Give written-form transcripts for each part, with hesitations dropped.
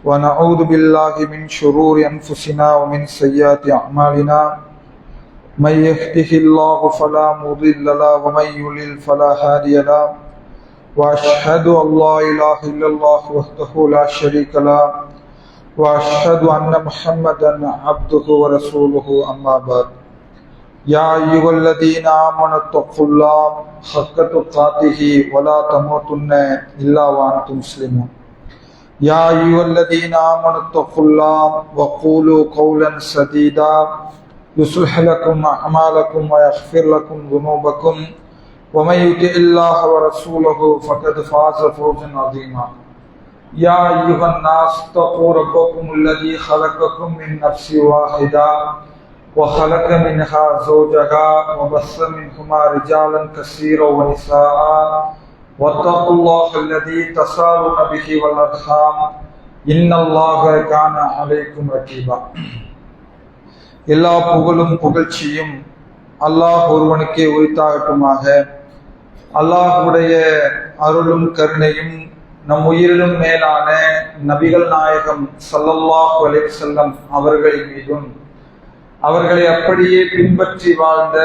ونعوذ بالله من شرور أنفسنا ومن سيئات أعمالنا من يهده الله فلا مضل له ومن يضلل فلا هادي له وأشهد أن لا إله إلا الله وحده لا شريك له وأشهد أن محمدا عبده ورسوله أما بعد يا أيها الذين آمنوا اتقوا الله حق تقاته ولا تموتن إلا وأنتم مسلمون يا أيها الذين آمنوا اتقوا الله وقولوا قولا سديدا يصلح لكم أعمالكم ويغفر لكم ذنوبكم ومن يطع الله ورسوله فقد فاز فوزا عظيما يا أيها الناس اتقوا ربكم الذي خلقكم من نفس واحدة وخلق منها زوجها وبث منهما رجالا كثيرا ونساء واتقوا الله الذي تساءلون به والأرحام إن الله كان عليكم رقيبا. எல்லா புகழும் புகழ்ச்சியும் அல்லாஹ் ஒருவனுக்கே உரித்தாகட்டுமாக. அல்லாஹுடைய அருளும் கருணையும் நம் உயிரிலும் மேலான நபிகள் நாயகம் ஸல்லல்லாஹு அலைஹி வஸல்லம் அவர்களின் மீதும் அவர்களை அப்படியே பின்பற்றி வாழ்ந்த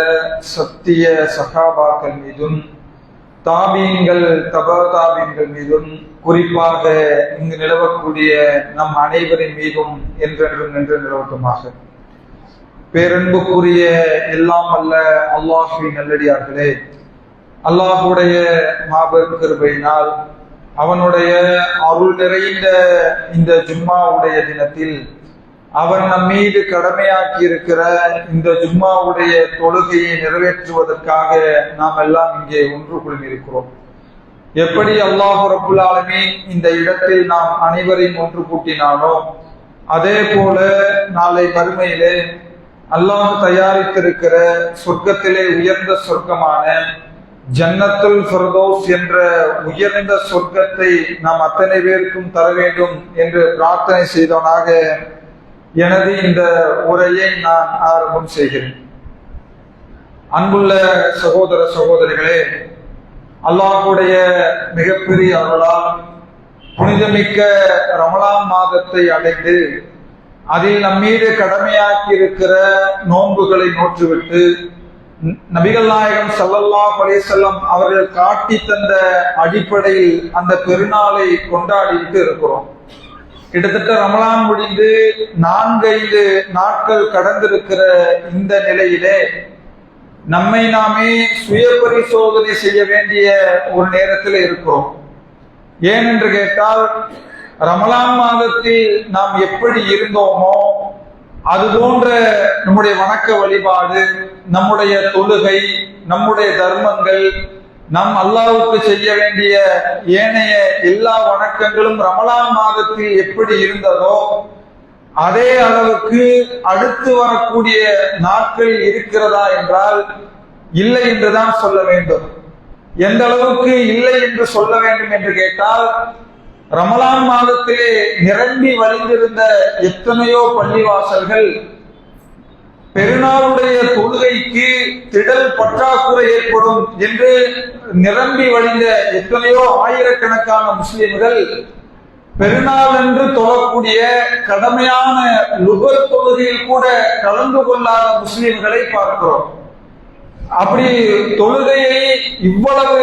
சத்திய சஹாபாக்கள் மீதும் தாபீன்கள் தபாதாபீன்கள் மீதும் குறிப்பாக இங்கு நிலவக்கூடிய நம் அனைவரின் மீதும் என்றென்றும் நின்று நிலவட்டுமாக. பேரன்புக்குரிய எல்லாம் அல்ல அல்லாஹ்வின் நல்லடியார்களே, அல்லாஹுடைய மாபெரும் கிருபையினால் அவனுடைய அருள் நிறைந்த இந்த ஜும்மாவுடைய தினத்தில் அவன் நம் மீது கடமையாக்கி இருக்கிற இந்த ஜும்மாவுடைய தொழுகையை நிறைவேற்றுவதற்காக நாம் எல்லாம் இங்கே ஒன்று குழுமியிருக்கிறோம். எப்படி அல்லாஹ் ரப்புல் ஆலமீன் இந்த இடத்தில் நாம் அனைவரையும் ஒன்று கூட்டினானோ அதே போல நாளை மறுமையிலே அல்லாஹ் தயாரித்திருக்கிற சொர்க்கத்திலே உயர்ந்த சொர்க்கமான ஜன்னத்துல் ஃபிர்தௌஸ் என்ற உயர்ந்த சொர்க்கத்தை நாம் அத்தனை பேருக்கும் தர வேண்டும் என்று பிரார்த்தனை செய்தவனாக எனது இந்த உரையை நான் ஆரம்பம் செய்கிறேன். அன்புள்ள சகோதர சகோதரிகளே, அல்லாஹ்வுடைய மிகப்பெரிய அருளால் புனிதமிக்க ரமலான் மாதத்தை அடைந்து அதில் நம் மீது கடமையாக்கி இருக்கிற நோன்புகளை நோற்றுவிட்டு நபிகள் நாயகம் ஸல்லல்லாஹு அலைஹி வஸல்லம் அவர்கள் காட்டி தந்த அடிப்படையில் அந்த பெருநாளை கொண்டாடிட்டு இருக்கிறோம். கிட்டத்தட்ட ரமலான் முடிந்து 4-5 நாட்கள் கடந்திருக்கிற இந்த நிலையிலே நம்மை நாமே சுய பரிசோதனை செய்ய வேண்டிய ஒரு நேரத்தில் இருக்கிறோம். ஏன் என்று கேட்டால், ரமலான் மாதத்தில் நாம் எப்படி இருந்தோமோ அது போன்ற நம்முடைய வணக்க வழிபாடு, நம்முடைய தொழுகை, நம்முடைய தர்மங்கள், நம் அல்லாஹ்வுக்கு செய்ய வேண்டிய ஏனைய எல்லா வணக்கங்களும் ரமலான் மாதத்தில் எப்படி இருந்ததோ அதே அளவுக்கு அடுத்து வரக்கூடிய நாட்கள் இருக்கிறதா என்றால் இல்லை என்றுதான் சொல்ல வேண்டும். எந்த அளவுக்கு இல்லை என்று சொல்ல வேண்டும் என்று கேட்டால், ரமலான் மாதத்திலே நிரம்பி வழிந்திருந்த எத்தனையோ பள்ளிவாசல்கள் பெருநாளுடைய தொழுகைக்கு திடல் பற்றாக்குறை ஏற்படும் என்று நிரம்பி வழிந்த எத்தனையோ ஆயிரக்கணக்கான முஸ்லிம்கள் பெருநாள் என்று தொழக்கூடிய கடமையான லுகர் தொழுகையில் கூட கலந்து கொள்ளாத முஸ்லிம்களை பார்க்கிறோம். அப்படி தொழுகையை இவ்வளவு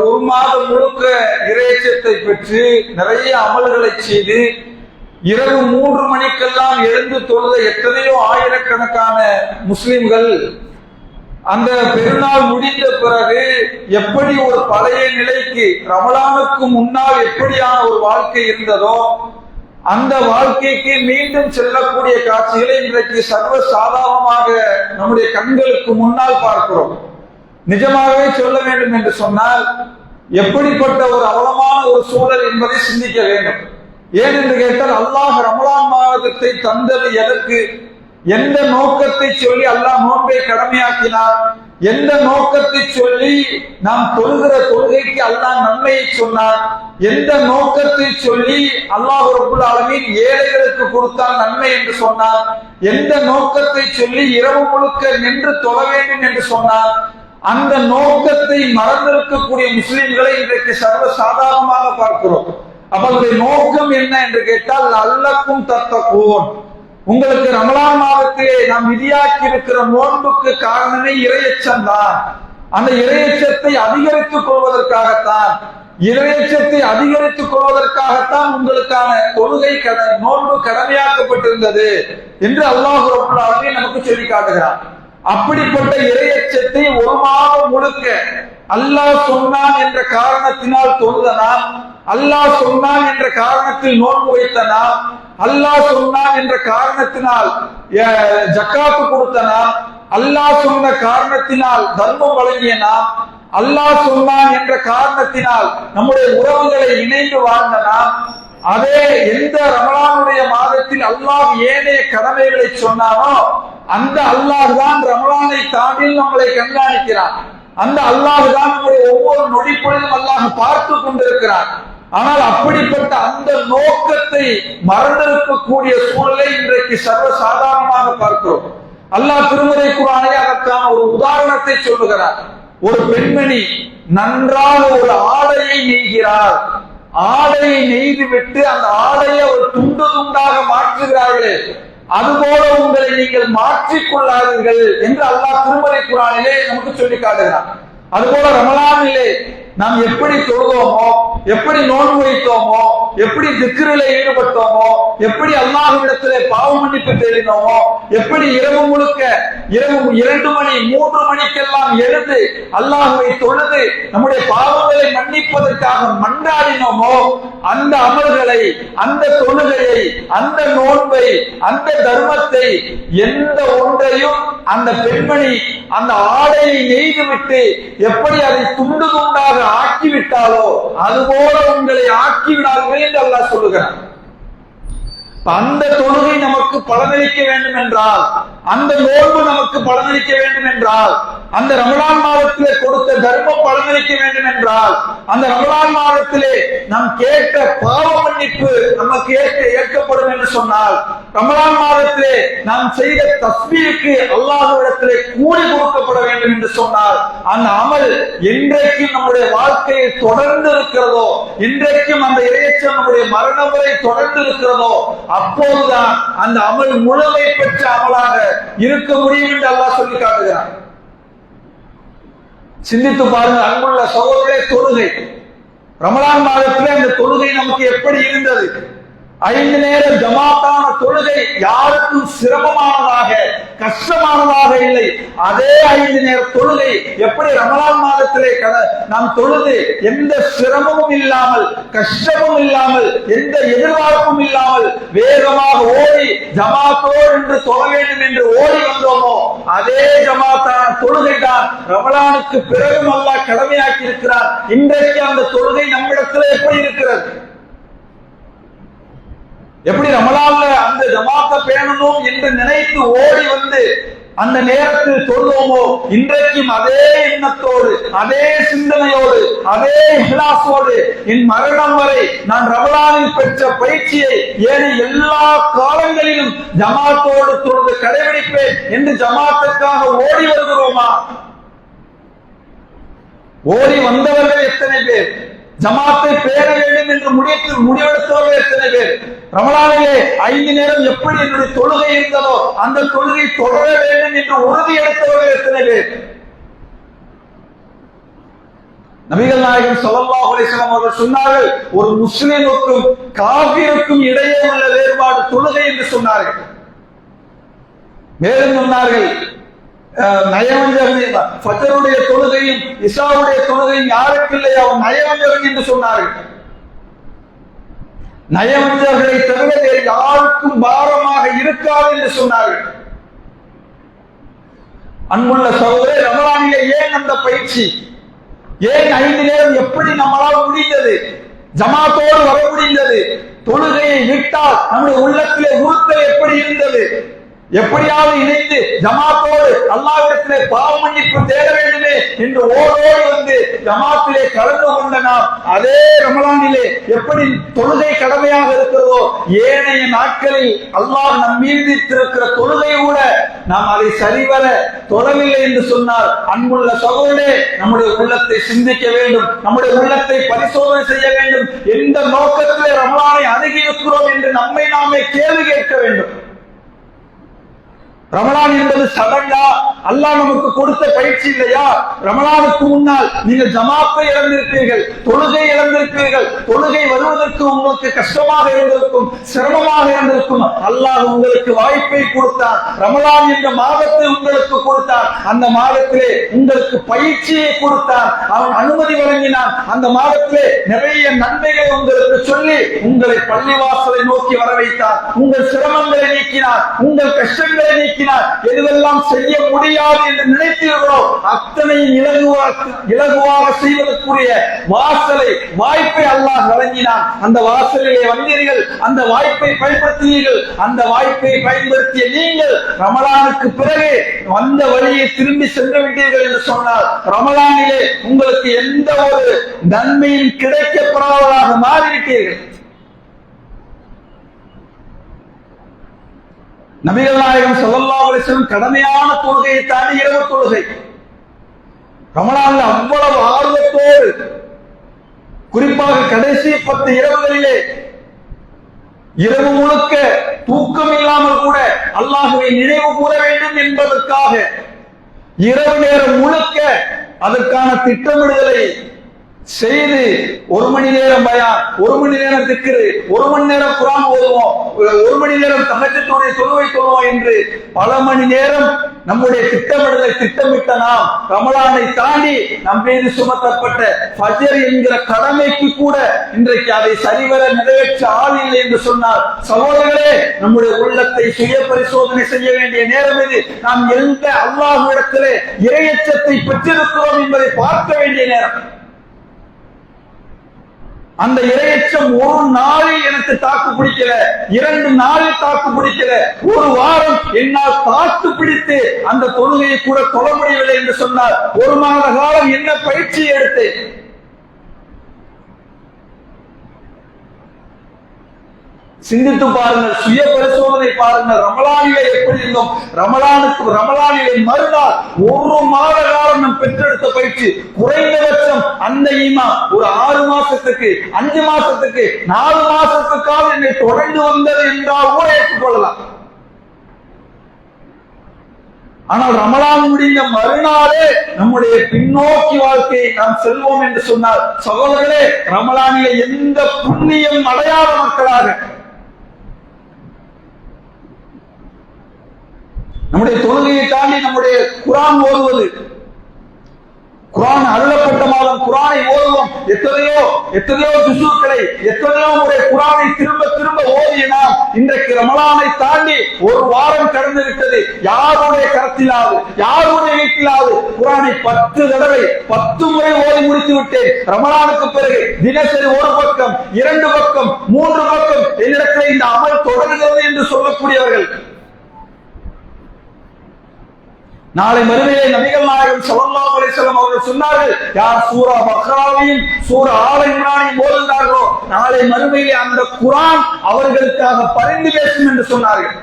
ஒரு மாதம் முழுக்க இறைச்சத்தை பெற்று நிறைய அமல்களை செய்து இரவு 3 மணிக்கெல்லாம் எழுந்து தொழுத எத்தனையோ ஆயிரக்கணக்கான முஸ்லிம்கள் அந்த பெருநாள் முடிந்த பிறகு எப்படி ஒரு பழைய நிலைக்கு ரமலானுக்கு முன்னால் எப்படியான ஒரு வாழ்க்கை இருந்ததோ அந்த வாழ்க்கைக்கு மீண்டும் செல்லக்கூடிய காட்சிகளை இன்றைக்கு சர்வ சாதாரணமாக நம்முடைய கண்களுக்கு முன்னால் பார்க்கிறோம். நிஜமாகவே சொல்ல வேண்டும் என்று சொன்னால் எப்படிப்பட்ட ஒரு அவலமான ஒரு சூழல் என்பதை சிந்திக்க வேண்டும். ஏன் என்று கேட்டால், அல்லாஹ் ரமலான் மாதத்தை தந்தது எதற்கு? எந்த நோக்கத்தை சொல்லி அல்லாஹ் நோன்பை கடமையாக்கினார்? எந்த நோக்கத்தை சொல்லி நாம் தொழுகிற தொழுகைக்கு அல்லாஹ் நன்மையை சொன்னார்? எந்த நோக்கத்தை சொல்லி அல்லாஹ் ரப்புல் ஆலமீன் ஏழைகளுக்கு கொடுத்தால் நன்மை என்று சொன்னார்? எந்த நோக்கத்தை சொல்லி இரவு முழுக்க நின்று தொழ வேண்டும் என்று சொன்னார்? அந்த நோக்கத்தை மறந்திருக்கக்கூடிய முஸ்லிம்களை இன்றைக்கு சர்வ சாதாரணமாக பார்க்கிறோம். அப்ப அதனுடைய நோக்கம் என்ன என்று கேட்டால் அல்லக்கும் தத்தக்கூன், உங்களுக்கு ரமலான் மாதத்திலே நாம் விதியாக்கி இருக்கிற நோன்புக்கு காரணமே இறையச்சம் தான். அந்த இறையச்சத்தை அதிகரித்துக் கொள்வதற்காகத்தான், இறையச்சத்தை அதிகரித்துக் கொள்வதற்காகத்தான் உங்களுக்கான தொழுகை நோன்பு கடமையாக்கப்பட்டிருந்தது என்று அல்லாஹ் ரப்பல் ஆலமீன் நமக்கு சொல்லி காட்டுகிறான். அப்படிப்பட்ட இறையச்சத்தை ஒரு மாதம் முழுக்க அல்லாஹ் சொன்னான் என்ற காரணத்தினால் தொழுதனாம், அல்லாஹ் சொன்னான் என்ற காரணத்தில் நோன்பு வைத்தனாம், அல்லாஹ் சொன்னான் என்ற காரணத்தினால் ஜக்காத்து கொடுத்தனாம், அல்லாஹ் சொன்ன காரணத்தினால் தர்மம் வழங்கிய நாம், அல்லாஹ் சொன்னான் என்ற காரணத்தினால் நம்முடைய உறவுகளை இணைந்து வாழ்ந்த நாம், அதே எந்த ரமலானுடைய மாதத்தில் அல்லாஹ் ஏனைய கடமைகளை சொன்னானோ அந்த அல்லாஹ் தான் ரமலானை தாண்டி நம்மளை கண்காணிக்கிறான். அந்த அல்லாஹ் தான் நம்முடைய ஒவ்வொரு நொடிப்பொழுதும் அல்லாஹ் பார்த்து கொண்டிருக்கிறான். ஆனால் அப்படிப்பட்ட அந்த நோக்கத்தை மறந்திருக்கக்கூடிய சூழலை இன்றைக்கு சர்வசாதாரணமாக பார்க்கிறோம். அல்லாஹ் திருமறை குர்ஆனிலே அதற்கான ஒரு உதாரணத்தை சொல்லுகிறார். ஒரு பெண்மணி நன்றாக ஒரு ஆடையை நெய்கிறார், ஆடையை நெய்து விட்டு அந்த ஆடையை ஒரு துண்டு துண்டாக மாற்றுகிறார்களே, அதுபோல உங்களை நீங்கள் மாற்றிக்கொள்ளாதீர்கள் என்று அல்லாஹ் திருமறை குர்ஆனிலே நமக்கு சொல்லி காட்டுகிறார். அதுபோல ரமலானிலே நாம் எப்படி தொழுதோமோ, எப்படி நோன்பு வைத்தோமோ, எப்படி திக்ரிலே ஈடுபட்டோமோ, எப்படி அல்லாஹ்விடத்திலே பாவ மன்னிப்பு தேடினோமோ, எப்படி இரவு முழுக்க இரவு 2 மணி 3 மணிக்கெல்லாம் எழுந்து அல்லாஹ்வை தொழுது நம்முடைய பாவங்களை மன்னிப்பதற்காக மன்றாடினோமோ, அந்த அமல்களை, அந்த தொழுகையை, அந்த நோன்பை, அந்த தர்மத்தை எந்த ஒன்றையும் அந்த பெண்மணி அந்த ஆடையை நெய்து விட்டு எப்படி அதை துண்டு துண்டாக ஆக்கிவிட்டாலோ அதுபோல உங்களை ஆக்கிவிடார்கள் என்று அல்லாஹ் சொல்லுகிறார். அந்த தொழுகை நமக்கு பலனளிக்க வேண்டும் என்றால், அந்த நோன்பு நமக்கு பலனளிக்க வேண்டும் என்றால், அந்த ரமலான் மாதத்திலே கொடுத்த தர்மம் பலனளிக்க வேண்டும் என்றால், அந்த ரமலான் மாதத்திலே நாம் கேட்ட பாவ மன்னிப்பு நமக்கு ஏற்கப்படும் என்று சொன்னால், ரமலான் மாதத்திலே நாம் செய்த தஸ்பீஹுக்கு அல்லாஹ்விடத்திலே கூலி கொடுக்கப்பட வேண்டும் என்று சொன்னால், அந்த அமல் என்றைக்கும் நம்முடைய வாழ்க்கையில் தொடர்ந்து இருக்கிறதோ, இன்றைக்கும் அந்த இறையச்சம் நம்முடைய மரணம் வரை தொடர்ந்து இருக்கிறதோ, அப்போதுதான் அந்த அமல் முழுமை பெற்ற அமலாக இருக்க முடியும் என்று அல்லாஹ் சொல்லி காட்டுகிறான். சிந்தித்து பாருங்கள் அன்புள்ள சகோதரர்களே, தொழுகை ரமலான் மாதத்திலே அந்த தொழுகை நமக்கு எப்படி இருந்தது? 5 நேர ஜமாத்தான தொழுகை யாருக்கும் சிரமமானதாக கஷ்டமானதாக இல்லை. அதே 5 நேர தொழுகை எப்படி ரமலான் மாதத்திலே நாம் தொழுது எந்த சிரமமும் இல்லாமல், கஷ்டமும் இல்லாமல், எந்த எதிர்பார்ப்பும் இல்லாமல் வேகமாக ஓடி ஜமாத்தோடு என்று தொழ வேண்டும் என்று ஓடி வந்தோமோ, அதே ஜமாத்தான தொழுகை தான் ரமலானுக்கு பிறகும் அல்லாஹ் கடமையாக்கி இருக்கிறார். இன்றைக்கு அந்த தொழுகை நம்மிடத்தில் எப்படி இருக்கிறது? எப்படி ரமலான்ல அந்த ஜமாத்தை பேணணும் என்று நினைத்து ஓடி வந்து அந்த நேரத்தில் தொழுவோமோ, இன்றைக்கும் அதே எண்ணத்தோடு, அதே சிந்தனையோடு, அதே இஹ்லாஸோடு என் மரணம் வரை நான் ரமலானில் பெற்ற பயிற்சியை ஏன் எல்லா காலங்களிலும் ஜமாத்தோடு தொழுது கடைபிடிப்பேன் என்று ஜமாத்துக்காக ஓடி வருகிறோமா? ஓடி வந்தவர்கள் எத்தனை பேர்? ஜமாத்தை பேர வேண்டும் என்று முடிவெடுத்தவர்கள் எத்தனை பேர்? ரமலானிலே 5 நேரம் எப்படி என்னுடைய தொழுகை இருந்ததோ அந்த தொழுகை தொடர வேண்டும் என்று உறுதி எடுத்தவர்கள் எத்தனை பேர்? நபிகள் நாயகம் ஸல்லல்லாஹு அலைஹி வஸல்லம் அவர்கள் சொன்னார்கள், ஒரு முஸ்லிமுக்கும் காஃபிருக்கும் இடையே உள்ள வேறுபாடு தொழுகை என்று சொன்னார்கள். மேலும் சொன்னார்கள், ஃபஜ்ருடைய தொழுகையும் இஷாவுடைய தொழுகையும் யாருக்கு இல்லை, அவன் நயவஞ்சகன் என்று சொன்னார்கள். நயவஞ்சகர்களை தவிர வேறு யாருக்கும் பாரமாக இருக்காது என்று சொன்னார்கள். அன்புள்ள சகோதரர், ரமலானிலே ஏன் அந்த பயிற்சி? ஏன் 5 நேரம் எப்படி நம்மளால் முடிந்தது? ஜமாத்தோடு வர முடிந்தது? தொழுகையை விட்டால் நம்முடைய உள்ளத்திலே உறுத்தல் எப்படி இருந்தது? எப்படியாவது இணைந்து ஜமாத்தோடு அல்லாஹ்விடத்திலே பாவ மன்னிப்பு தேட வேண்டுமே என்று ஓடோடி வந்து ஜமாத்திலே கலந்து கொண்ட நாம் அதே ரமலானிலே எப்படி தொழுகை கடமையாக இருக்கிறதோ ஏனைய நாட்களில் அல்லாஹ் நம் மீது இருக்கிற தொழுகை கூட நாம் அதை சரிவர தொழவில்லை என்று சொன்னால், அன்புள்ள சகோதரே, நம்முடைய உள்ளத்தை சிந்திக்க வேண்டும், நம்முடைய உள்ளத்தை பரிசோதனை செய்ய வேண்டும். எந்த நோக்கத்திலே ரமலானை அணுகி இருக்கிறோம் என்று நம்மை நாமே கேள்வி கேட்க வேண்டும். ரமலான் என்பது சடங்கா? அல்லாஹ் நமக்கு கொடுத்த பயிற்சி இல்லையா? ரமலானுக்கு முன்னால் நீங்கள் ஜமாத்தை இழந்திருப்பீர்கள், தொழுகை இழந்திருப்பீர்கள். தொழுகை வருவதற்கு உங்களுக்கு கஷ்டமாக இருந்திருக்கும், சிரமமாக இருந்திருக்கும். அல்லாஹ் உங்களுக்கு வாய்ப்பை கொடுத்தான், ரமலான் என்ற மாதத்தை உங்களுக்கு கொடுத்தான். அந்த மாதத்திலே உங்களுக்கு பயிற்சியை கொடுத்தான், அவன் அனுமதி வழங்கினான். அந்த மாதத்திலே நிறைய நன்மைகளை உங்களுக்கு சொல்லி உங்களை பள்ளிவாசலை நோக்கி வர வைத்தான். உங்கள் சிரமங்களை நீக்கினார், உங்கள் கஷ்டங்களை நீக்கினார். எதுவெல்லாம் செய்ய முடியாது என்று நினைத்தீர்களோ அத்தனையும் இலகுவாக செய்வதற்குரிய வாய்ப்பை அல்லாஹ் வழங்கினான். அந்த வாசலிலே வந்தீர்கள், அந்த வாய்ப்பை பயன்படுத்தினீர்கள். அந்த வாய்ப்பை பயன்படுத்திய நீங்கள் ரமலானுக்கு பிறகு வந்த வழியை திரும்பி சென்று விட்டீர்கள் என்று சொன்னால், ரமலானிலே உங்களுக்கு எந்த ஒரு நன்மையும் கிடைக்கப்படாததாக மாறிவிட்டீர்கள். நபிகள் நாயகம் ஸல்லல்லாஹு அலைஹி வஸல்லம் கடமையான தொழுகையை தாண்டி இரவு தொழுகை, ரமலான்ல அவ்வளவு ஆர்வத்தோடு, குறிப்பாக கடைசி 10 இரவுகளிலே இரவு முழுக்க தூக்கம் இல்லாமல் கூட அல்லாஹ்வை நினைவு கூற வேண்டும் என்பதற்காக இரவு நேரம் முழுக்க அதற்கான திட்டமிடுதலை செய்து 1 மணி நேரம் பயான், 1 மணி நேரம் திக்ரு, 1 மணி நேரம் குர்ஆன் ஓதுவோம், 1 மணி நேரம் தஹஜ்ஜுடைய தொழுகை தொழுவோம் என்று பல மணி நேரம் நம்முடைய திட்டமிடலை திட்டமிட்ட நாம் ரமலானை தாண்டி நம் மீது சுமத்தப்பட்ட ஃபஜ்ர் என்கிற கடமைக்கு கூட இன்றைக்கு அதை சரிவர நிறைவேற்ற ஆள் இல்லை என்று சொன்னார். சகோதரர்களே, நம்முடைய உள்ளத்தை சுய பரிசோதனை செய்ய வேண்டிய நேரம் இது. நாம் எந்த அல்லாஹ்விடத்திலே இறையச்சத்தை பெற்றிருக்கிறோம் என்பதை பார்க்க வேண்டிய நேரம். அந்த இறையச்சம் ஒரு நாளில் எனக்கு தாக்கு பிடிக்கல, 2 நாளில் தாக்கு பிடிக்கல, 1 வாரம் என்னால் தாக்கு பிடித்து அந்த தொழுகையை கூட தொழ முடியவில்லை என்று சொன்னார். 1 மாத காலம் என்ன பயிற்சி எடுத்து சிந்தித்து பாருங்கள், சுய பரிசோதனை பாருங்கள். ரமலானிலே எப்படி இருந்தோம்? ரமலானிலே மறுநாள் 1 மாத காலம் நாம் பெற்றெடுத்த பயிற்சி, குறைந்தபட்சம் அந்த ஈமான் ஒரு 6 மாசத்துக்கு, 5 மாசத்துக்கு, 4 மாசத்துக்காக என்னை தொடர்ந்து வந்தது என்றால் கூட ஏற்றுக்கொள்ளலாம். ஆனால் ரமலான் முடிந்த மறுநாளே நம்முடைய பின்னோக்கி வாழ்க்கையை நாம் செல்வோம் என்று சொன்னார். சகோதரர்களே, ரமலானிலே எந்த புண்ணியம் அடையாத மக்களாக நம்முடைய தொழுகையை தாண்டி நம்முடைய குர்ஆன் ஓதுவது, குர்ஆன் அருளப்பட்ட மாதம் குர்ஆனை ஓதுவோம். எத்தனையோ ஜுஸுக்களை, எத்தனையோ முறை குர்ஆனை திரும்ப திரும்ப ஓதிய நாம் இன்றைக்கு ரமலானை தாண்டி 1 வாரம் கடந்து விட்டது. யாருடைய கரத்திலாவது, யாருடைய வீட்டிலாவது குர்ஆனை 10 தடவை 10 முறை ஓதி முடித்து விட்டேன். ரமலானுக்கு பிறகு தினசரி 1 பக்கம், 2 பக்கம், 3 பக்கம் என்னிடத்தில் இந்த அமல் தொடர்கிறது என்று சொல்லக்கூடியவர்கள் நாளை மறுமையிலே நபிகள் நாயகம் ஸல்லல்லாஹு அலைஹி வஸல்லம் அவர்கள் சொன்னார்கள், யார் சூரா பக்ராவையும் சூரா ஆல இம்ரானையும் ஓதுகிறார்களோ நாளை மறுமையிலே அந்த குர்ஆன் அவர்களுக்காக பரிந்து பேசும் என்று சொன்னார்கள்.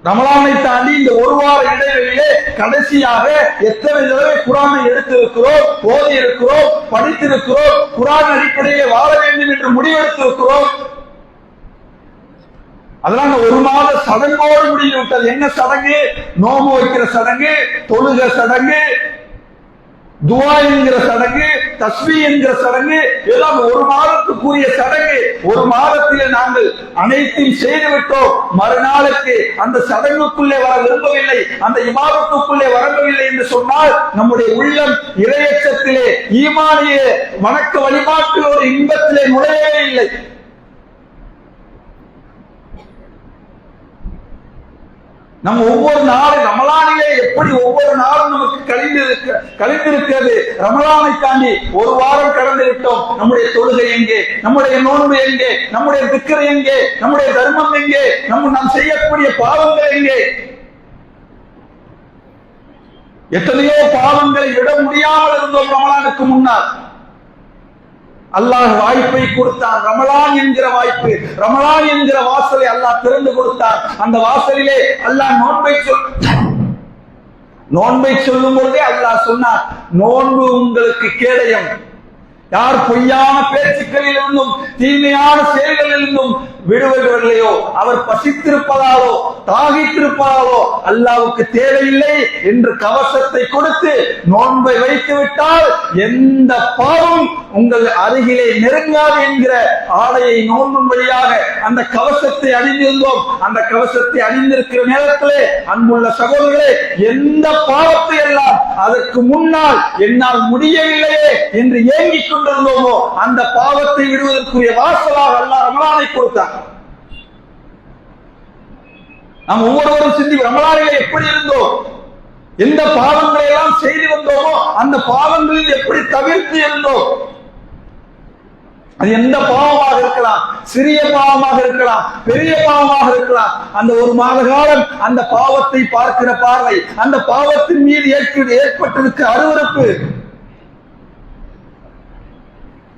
ரமலானை தாண்டி இந்த 1 வார இடைவெளியிலே கடைசியாக எத்தனை தடவை குர்ஆனை எடுத்திருக்கிறோம், ஓதி இருக்கிறோம், படித்திருக்கிறோம், குர்ஆன் அடிப்படையிலே வாழ வேண்டும் என்று முடிவெடுத்திருக்கிறோம். அதெல்லாம் 1 மாத சடங்கோடு முடிந்து விட்டது. என்ன சடங்கு? நோம்பு வைக்கிற சடங்கு, தொழுக சடங்கு, துஆ என்கிற சடங்கு, தஸ்பீஹ் என்கிற சடங்கு, எல்லாம் 1 மாதத்துக்குரிய சடங்கு. 1 மாதத்திலே நாங்கள் அனைத்தையும் செய்து விட்டோம். மறுநாளுக்கு அந்த சடங்குக்குள்ளே வர விரும்பவில்லை, அந்த இபாதத்துக்குள்ளே வரவில்லை என்று சொன்னால் நம்முடைய உள்ளம் இறையச்சத்திலே, ஈமானிய வணக்க வழிபாட்டில் ஒரு இன்பத்திலே நுழையவே இல்லை. நம்ம ஒவ்வொரு நாளும் ரமலானிலே எப்படி ஒவ்வொரு நாளும் நமக்கு கழிந்திருக்கிறது. ரமலானை தாண்டி 1 வாரம் கடந்து விட்டோம். நம்முடைய தொழுகை எங்கே? நம்முடைய நோன்பு எங்கே? நம்முடைய திக்ர் எங்கே? நம்முடைய தர்மம் எங்கே? நாம் செய்யக்கூடிய பாவங்கள் எங்கே? எத்தனையோ பாவங்களை விட முடியாமல் இருந்தோம் ரமலானுக்கு முன்னால். அல்லாஹ் வாய்ப்பை கொடுத்தான். ரமலான் என்கிற வாய்ப்பு, ரமலான் என்கிற வாசலை அல்லாஹ் திறந்து கொடுத்தான். அந்த வாசலிலே அல்லாஹ் நோன்பை சொல்லும் பொழுதே அல்லாஹ் சொன்னார், நோன்பு உங்களுக்கு கேடயம். யார் பொய்யான பேச்சுக்களில் இருந்தும் தீமையான செயல்களில் இருந்தும் விடுவதில்லையோ, அவர் பசித்திருப்பதாலோ தாகித்திருப்பதாலோ அல்லாஹ்வுக்கு தேவையில்லை என்று கவசத்தை கொடுத்து நோன்பை வைத்து விட்டால் எந்த பாவம் உங்கள் அருகிலே நெருங்காது என்கிற ஆடையை நோன்பின் வழியாக அந்த கவசத்தை அணிந்திருந்தோம். அந்த கவசத்தை அணிந்திருக்கிற நேரத்திலே அன்புள்ள சகோதரர்களே, எந்த பாவத்தை எல்லாம் அதற்கு முன்னால் என்னால் முடியவில்லையே என்று ஏங்கிக் கொண்டிருந்தோமோ அந்த பாவத்தை விடுவதற்குரிய வாசலாக அல்லாஹ் ரமலானை கொடுத்தார். நாம் ஒவ்வொருவரும் சிந்தி ரமலானிலே எப்படி இருந்தோம், எந்த பாவங்களை எல்லாம் செய்து வந்தோமோ அந்த பாவங்களில் எப்படி தவிர்த்து இருந்தோம். அது எந்த பாவமாக இருக்கலாம், சிறிய பாவமாக இருக்கலாம், பெரிய பாவமாக இருக்கலாம். அந்த ஒரு மாத காலம் அந்த பாவத்தை பார்க்கிற பார்வை, அந்த பாவத்தின் மீது ஏற்பட்டிருக்க அருவருப்பு,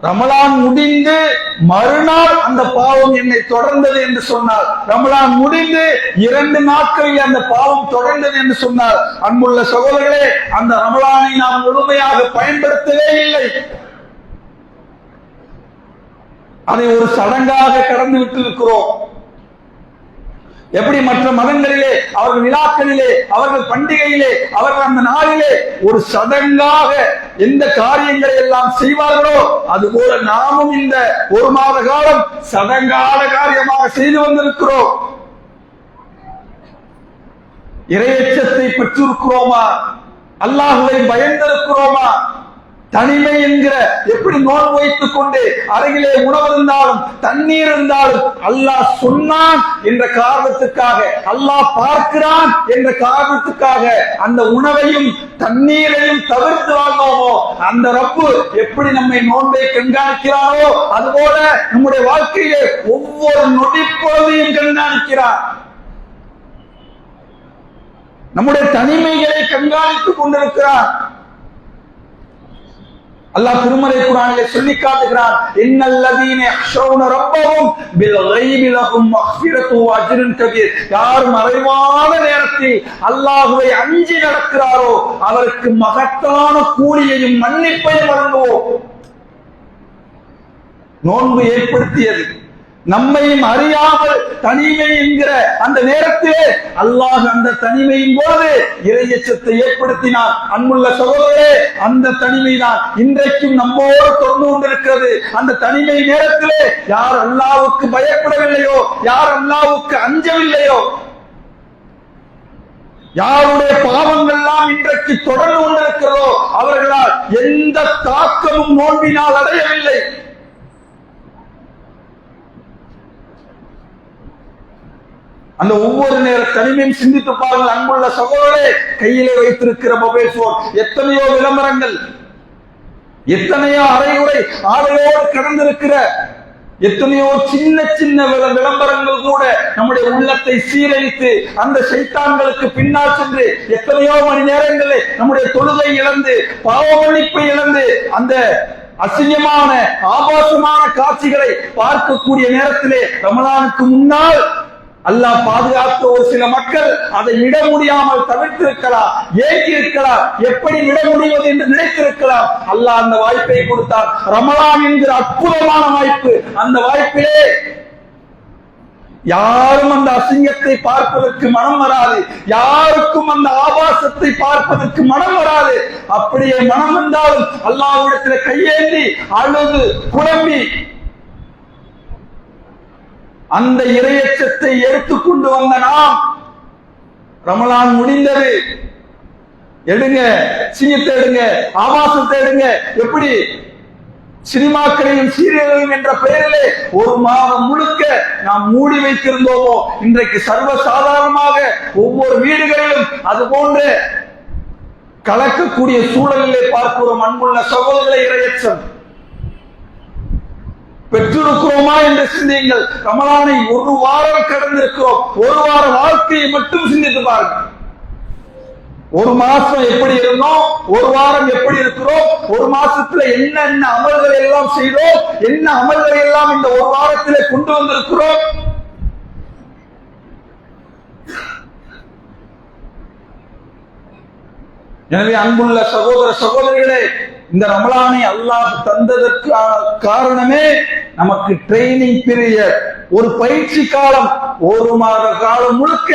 ரமலான் முடிந்து மறுநாள் அந்த பாவம் என்னை தொடர்ந்தது என்று சொன்னார். ரமலான் முடிந்து 2 நாட்களில் அந்த பாவம் தொடர்ந்தது என்று சொன்னார். அன்புள்ள சகோதரர்களே, அந்த ரமலானை நாம் முழுமையாக பயன்படுத்தவே இல்லை. அதை ஒரு சடங்காக கடந்து விட்டு இருக்கிறோம். எப்படி மற்ற மதங்களிலே அவர்கள் விழாக்களிலே அவர்கள் பண்டிகையிலே அவர்கள் அந்த நாளிலே ஒரு சடங்காக எந்த காரியங்களை எல்லாம் செய்வார்களோ அதுபோல நாமும் இந்த ஒரு மாத காலம் சடங்கான காரியமாக செய்து வந்திருக்கிறோம். இறையச்சத்தை பெற்றிருக்கிறோமா? அல்லாஹ்வை பயந்திருக்கிறோமா? தனிமை என்கிற எப்படி நோன்பு வைத்துக் கொண்டு அருகிலே உணவு இருந்தாலும் தண்ணீர் இருந்தாலும் அல்லாஹ் சொன்னான் என்ற காரணத்துக்காக, அல்லாஹ் பார்க்கிறான் என்ற காரணத்துக்காக அந்த உணவையும் தண்ணீரையும் தவிர்த்து வாழ்ந்தோமோ அந்த ரப்பு எப்படி நம்மை நோன்பை கண்காணிக்கிறானோ அதுபோல நம்முடைய வாழ்க்கையிலே ஒவ்வொரு நொடிப்பொழுதையும் கண்காணிக்கிறார். நம்முடைய தனிமைகளை கண்காணித்துக் கொண்டிருக்கிறார். அல்லாஹ் திருமறை குர்ஆனிலே சொல்லி காட்டுகிறான், இன்னல்லதீன யக்ஷௌன ரப்பஹும் பில் கைபி லஹும் மக்ஃபிரத்து வ அஜ்ருன் கபீர். யார் மறைவான நேரத்தில் அல்லாஹ்வை அஞ்சி நடக்கிறாரோ அவருக்கு மகத்தான கூலியையும் மன்னிப்பையும் வழங்குவோம். நோன்பு ஏற்படுத்தியது நம்மையும் அறியாமல் தனிமை என்கிற அந்த நேரத்திலே அல்லாஹ் அந்த தனிமையின் போது இறையச்சத்தை ஏற்படுத்தினார். அன்புள்ள சகோதரரே, அந்த தனிமைதான் இன்றைக்கும் நம்மோடு தொடர்ந்து கொண்டிருக்கிறது. அந்த தனிமை நேரத்திலே யார் அல்லாஹ்வுக்கு பயப்படவில்லையோ, யார் அல்லாஹ்வுக்கு அஞ்சவில்லையோ, யாருடைய பாவங்கள்லாம் இன்றைக்கு தொடர்ந்து கொண்டிருக்கிறதோ அவர்களால் எந்த தாக்கமும் நோன்பினால் அடையவில்லை. அந்த ஒவ்வொரு நேர தனிமையும் சிந்தித்து பாருங்கள். அன்புள்ள சகோதரே, கையிலே வைத்திருக்கிற மொபைல் போன் எத்தனையோ விளம்பரங்கள், எத்தனையோ அரைகுறை ஆடையோடு கடந்திருக்கிற எத்தனையோ சின்ன சின்ன விளம்பரங்கள் கூட நம்முடைய உள்ளத்தை சீரழித்து அந்த சைத்தான்களுக்கு பின்னால் சென்று எத்தனையோ மணி நேரங்களில் நம்முடைய தொழுகை இழந்து பாவ மன்னிப்பை இழந்து அந்த அசிங்கமான ஆபாசமான காட்சிகளை பார்க்கக்கூடிய நேரத்திலே ரமலானுக்கு முன்னால் அல்லாஹ் பாதுகாத்த ஒரு சில மக்கள் அதை விட முடியாமல் தவிர்த்திருக்கலாம், ஏங்கி இருக்கலாம், எப்படி விட முடிவது என்று நினைத்திருக்கலாம். அல்லாஹ் அந்த வாய்ப்பை கொடுத்தார். ரமலான் என்கிற அற்புதமான வாய்ப்பு. அந்த வாய்ப்பிலே யாரும் அந்த அசிங்கத்தை பார்ப்பதற்கு மனம் வராது, யாருக்கும் அந்த ஆபாசத்தை பார்ப்பதற்கு மனம் வராது. அப்படியே மனம் வந்தாலும் அல்லாஹ்விடத்தில் கையேந்தி அழுது குழம்பி அந்த இறையச்சத்தை எடுத்துக்கொண்டு வந்த நாம் ரமலான் முடிந்தது, எடுங்க, சிங்கத்தை எடுங்க, ஆபாசத்தை எடுங்க, எப்படி சினிமாக்களையும் சீரியல்களையும் என்ற பெயரிலே ஒரு மாதம் முழுக்க நாம் மூடி வைத்திருந்தோமோ இன்றைக்கு சர்வசாதாரணமாக ஒவ்வொரு வீடுகளிலும் அது போன்ற கலக்கக்கூடிய சூழலிலே பார்க்கிறோம். அன்புள்ள சகோதரர்களே, இறையச்சம் பெற்றிருக்கிறோமா என்று சிந்தியுங்கள். ரமலானை ஒரு வாரம் கடந்திருக்கிறோம். ஒரு வார வாழ்க்கையை மட்டும் சிந்தித்து பாருங்கள். ஒரு மாசம் எப்படி இருந்தோம், ஒரு வாரம் எப்படி இருக்கிறோம், ஒரு மாசத்துல என்னென்ன அமல்களை எல்லாம் செய்தோம், என்ன அமல்களை எல்லாம் இந்த ஒரு வாரத்திலே கொண்டு வந்திருக்கிறோம். எனவே அன்புள்ள சகோதர சகோதரிகளே, இந்த ரமலானை அல்லாஹ் தந்ததற்கு காரணமே நமக்கு ட்ரைனிங் பீரியட், ஒரு பயிற்சி காலம், ஒரு மாத காலம் முழுக்க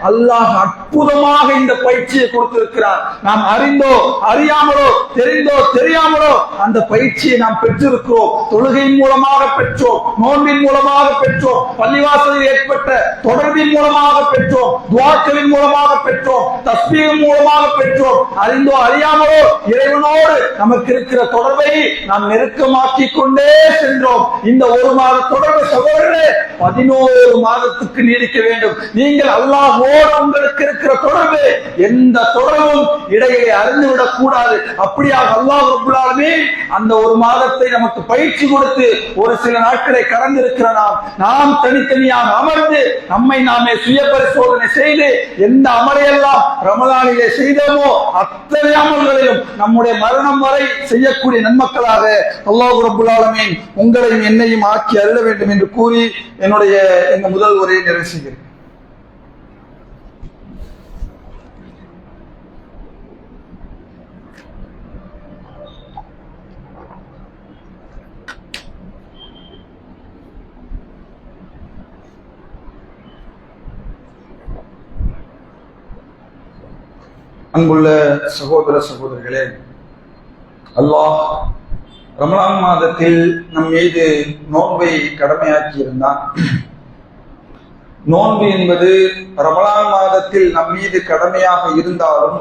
அல்லாஹ் அற்புதமாக இந்த பயிற்சியை கொடுத்திருக்கிறார். நாம் அறிந்தோ அறியாமலோ, தெரிந்தோ தெரியாமலோ அந்த பயிற்சியை நாம் பெற்றிருக்கிறோம். தொழுகையின் மூலமாக பெற்றோம், நோன்பின் மூலமாக பெற்றோம், பள்ளிவாசலில் ஏற்பட்ட தொடர்பின் மூலமாக பெற்றோம், துஆக்களின் மூலமாக பெற்றோம், தஸ்பீஹின் மூலமாக பெற்றோம். அறிந்தோ அறியாமலோ இறைவனோடு நமக்கு இருக்கிற தொடர்பை நாம் நெருக்கமாக்கிக் கொண்டே சென்றோம். இந்த ஒரு மாத தொடர்பு சகோதரர்களே 11 மாதத்துக்கு நீடிக்க வேண்டும். நீங்கள் அல்லாஹ்வோடு உங்களுக்கு இருக்கிற தொடர்பு எந்த தொடர்பும் இடையே அறிந்துவிடக் கூடாது. அப்படியாக அல்லாஹ் ரப்பல் ஆலமீன் அந்த ஒரு மாதத்தை நமக்கு பயிற்சி கொடுத்து ஒரு சில நாட்களை கடந்திருக்கிற நாம் தனித்தனியாக அமர்ந்து நம்மை நாமே சுய பரிசோதனை செய்து எந்த அமலையெல்லாம் ரமலானிலே செய்தோமோ அத்தனை அமல்களிலும் நம்முடைய மரணம் வரை செய்யக்கூடிய நன்மக்களாக அல்லாஹ் ரப்பல் ஆலமீன் உங்களையும் என்னையும் ஆக்கி அருள வேண்டும் என்று கூறி என்னுடைய இந்த முதல் உரையை நிறைவு செய்கிறேன். அன்புள்ள சகோதர சகோதரிகளே, அல்லாஹ் ரமலான் மாதத்தில் நம் மீது நோன்பை கடமையாக்கி இருந்தான். நோன்பு என்பது ரமலான் மாதத்தில் நம் மீது கடமையாக இருந்தாலும்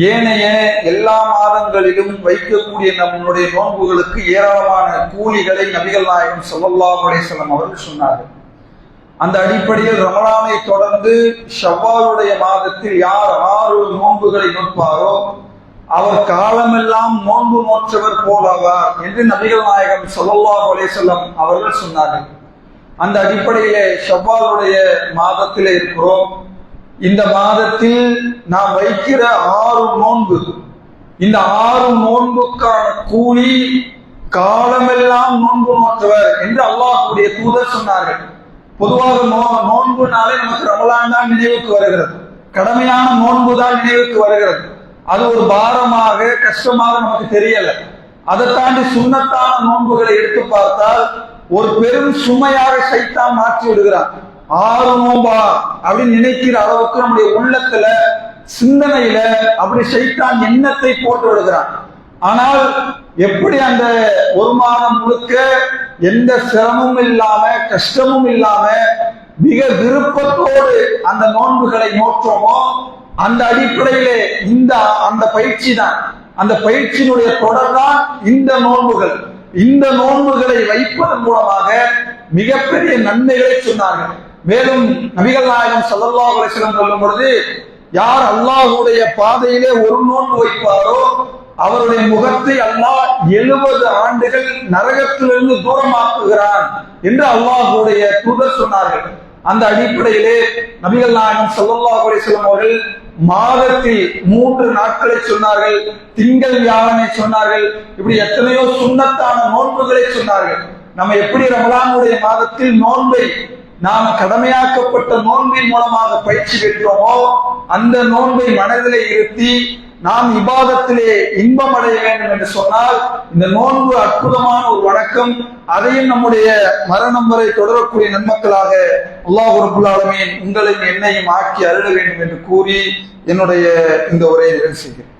ஏனைய எல்லா மாதங்களிலும் வைக்கக்கூடிய நம்முடைய நோன்புகளுக்கு ஏராளமான கூலிகளை நபிகள் நாயகம் ஸல்லல்லாஹு அலைஹி வஸல்லம் அவர்கள் சொன்னார்கள். அந்த அடிப்படையில் ரமலானை தொடர்ந்து ஷவ்வாலுடைய மாதத்தில் யார் 6 நோன்புகளை நோட்பாரோ அவர் காலமெல்லாம் நோன்பு நோற்றவர் போலவார் என்று நபிகள் நாயகம் ஸல்லல்லாஹு அலைஹி வஸல்லம் அவர்கள் சொன்னார்கள். அந்த அடிப்படையிலே ஷவ்வாலுடைய மாதத்திலே இருக்கிறோம். இந்த மாதத்தில் நாம் வைக்கிற 6 நோன்பு, இந்த 6 நோன்புக்கான கூலி காலமெல்லாம் நோன்பு நோற்றவர் என்று அல்லாஹ்வுடைய தூதர் சொன்னார்கள். பொதுவாக நோன்புனாலே நமக்கு ரமலான் தான் நினைவுக்கு வருகிறது, கடமையான நோன்பு தான் நினைவுக்கு வருகிறது. அது ஒரு பாரமாக கஷ்டமாக நமக்கு தெரியல. அதை தாண்டி சுன்னத்தான நோன்புகளை எடுத்து பார்த்தால் ஒரு பெரும் சுமையாக சைத்தான் மாற்றி விடுகிறான். 6 நோன்பா அப்படின்னு நினைக்கிற அளவுக்கு நம்முடைய உள்ளத்துல சிந்தனையில அப்படி சைத்தான் எண்ணத்தை போட்டு விடுகிறான். ஆனால் எப்படி அந்த ஒரு மாதம் முழுக்க எந்த சிரமமும் இல்லாம கஷ்டமும் இல்லாம மிக விருப்பத்தோடு அந்த நோன்புகளை நோற்றோமோ அந்த அடிப்படையிலே அந்த பயிற்சி தான், அந்த பயிற்சியினுடைய தொடர் தான் இந்த நோன்புகள். இந்த நோன்புகளை வைப்பதன் மூலமாக மிகப்பெரிய நன்மைகளை சொன்னார்கள். மேலும் நபிகள் நாயகம் ஸல்லல்லாஹு அலைஹி வஸல்லம் சொல்லும் பொழுது, யார் அல்லாஹ்வுடைய பாதையிலே ஒரு நோன்பு வைப்பாரோ அவருடைய முகத்தை அல்லாஹ் 70 ஆண்டுகள் நரகத்திலிருந்து தூரமாக்குகிறான் என்று அல்லாஹ்வுடைய தூதர் சொன்னார்கள். அந்த அடிப்படையிலே நபிகள் நாயகம் ஸல்லல்லாஹு அலைஹி வஸல்லம் அவர்கள் மாதத்தில் 3 நாட்களை சொன்னார்கள், திங்கள் வியாழனை சொன்னார்கள். இப்படி எத்தனையோ சுன்னத்தான நோன்புகளை சொன்னார்கள். நம்ம எப்படி ரமலானுடைய மாதத்தில் நோன்பை நாம் கடமையாக்கப்பட்ட நோன்பின் மூலமாக பயிற்சி பெற்றோமோ அந்த நோன்பை மனதிலே இருத்தி நாம் இபாதத்திலே இன்பம் அடைய வேண்டும் என்று சொன்னால் இந்த நோன்பு அற்புதமான ஒரு வணக்கம். அதையும் நம்முடைய மரணம் வரை தொடரக்கூடிய நன்மக்களாக அல்லாஹ் ரப்பல் ஆலமீன் உங்களையும் என்னையும் ஆக்கி அருள வேண்டும் என்று கூறி என்னுடைய இந்த உரையை நிறைவு செய்கிறேன்.